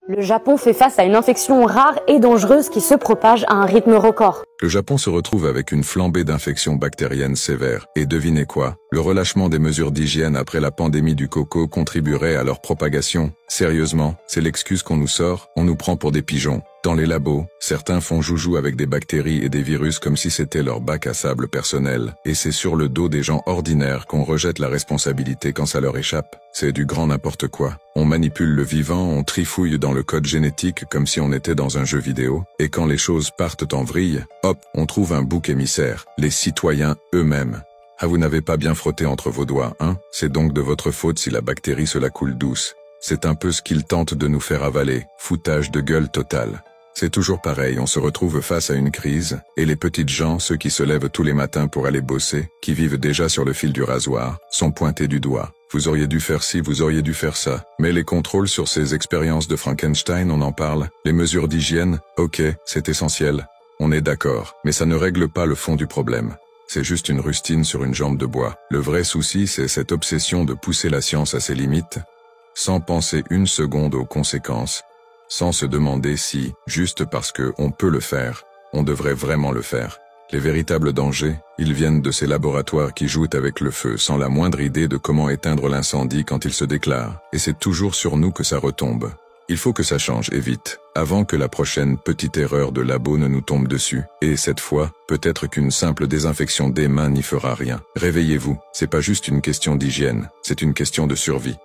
Le Japon fait face à une infection rare et dangereuse qui se propage à un rythme record. Le Japon se retrouve avec une flambée d'infections bactériennes sévères. Et devinez quoi? Le relâchement des mesures d'hygiène après la pandémie du coco contribuerait à leur propagation. Sérieusement, c'est l'excuse qu'on nous sort, on nous prend pour des pigeons. Dans les labos, certains font joujou avec des bactéries et des virus comme si c'était leur bac à sable personnel. Et c'est sur le dos des gens ordinaires qu'on rejette la responsabilité quand ça leur échappe. C'est du grand n'importe quoi. On manipule le vivant, on trifouille dans le code génétique comme si on était dans un jeu vidéo. Et quand les choses partent en vrille, hop, on trouve un bouc émissaire, les citoyens eux-mêmes. Ah, vous n'avez pas bien frotté entre vos doigts, hein? C'est donc de votre faute si la bactérie se la coule douce. C'est un peu ce qu'ils tentent de nous faire avaler, foutage de gueule total. C'est toujours pareil, on se retrouve face à une crise, et les petites gens, ceux qui se lèvent tous les matins pour aller bosser, qui vivent déjà sur le fil du rasoir, sont pointés du doigt. Vous auriez dû faire ci, vous auriez dû faire ça. Mais les contrôles sur ces expériences de Frankenstein, on en parle. Les mesures d'hygiène, ok, c'est essentiel. On est d'accord, mais ça ne règle pas le fond du problème. C'est juste une rustine sur une jambe de bois. Le vrai souci, c'est cette obsession de pousser la science à ses limites, sans penser une seconde aux conséquences, sans se demander si, juste parce que on peut le faire, on devrait vraiment le faire. Les véritables dangers, ils viennent de ces laboratoires qui jouent avec le feu sans la moindre idée de comment éteindre l'incendie quand il se déclare. Et c'est toujours sur nous que ça retombe. Il faut que ça change, et vite, avant que la prochaine petite erreur de labo ne nous tombe dessus. Et cette fois, peut-être qu'une simple désinfection des mains n'y fera rien. Réveillez-vous, c'est pas juste une question d'hygiène, c'est une question de survie.